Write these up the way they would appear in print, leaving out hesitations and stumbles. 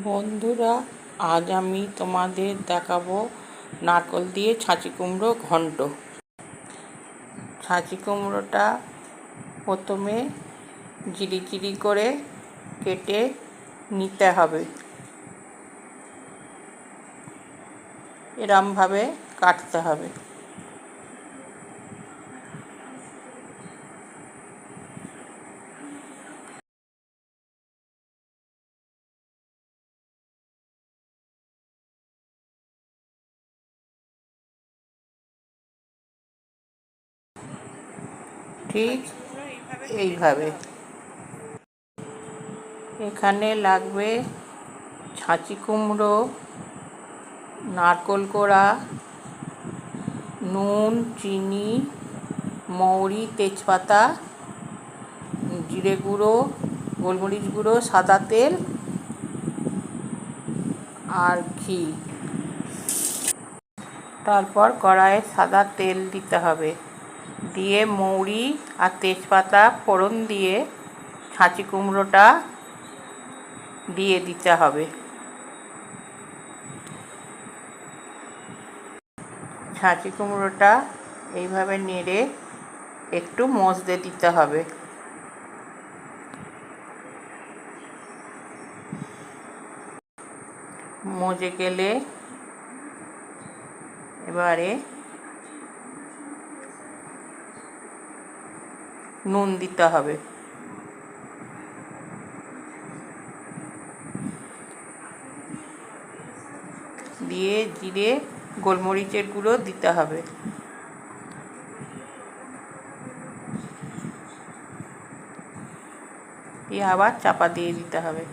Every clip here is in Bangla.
বন্ধুরা, আজ আমি তোমাদের দেখাবো নারকেল দিয়ে ছাঁচি কুমড়ো ঘন্ট। ছাঁচি কুমড়োটা প্রথমে জিরি করে কেটে নিতে হবে। এরমভাবে কাটতে হবে। ঠিক এইভাবে। এখানে লাগবে ছাঁচি কুমড়ো, নারকেল কোড়া, নুন, চিনি, মৌরি, তেজপাতা, জিরে গুঁড়ো, গোলমরিচ গুঁড়ো, সাদা তেল আর ঘি। তারপর কড়াইয়ে সাদা তেল দিতে হবে, দিয়ে মৌরি আর তেজপাতা ফোড়ন দিয়ে ছাঁচি কুমড়োটা দিয়ে দিতে হবে। ছাঁচি কুমড়োটা এইভাবে নেড়ে একটু মজতে দিতে হবে। মজে গেলে এবারে নুন দিতে হবে। দিয়ে জিরে গোলমরিচের গুঁড়ো দিতে হবে। দিয়ে আবার চাপা দিয়ে দিতে হবে।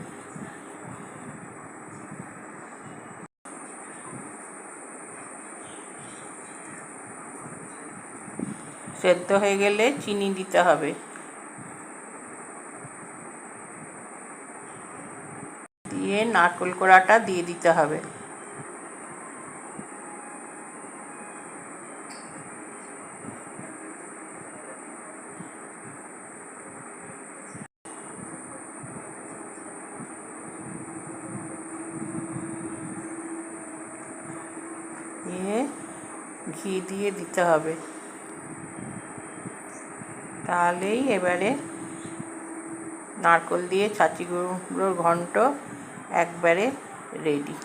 সেদ্ধ হয়ে গেলে চিনি দিতে হবে। দিয়ে নারকেল কোড়াটা দিয়ে দিতে হবে। দিয়ে ঘি দিয়ে দিতে হবে। তাহলেই এবারে নারকেল দিয়ে ছাঁচি কুমড়োর ঘন্ট একবারে রেডি।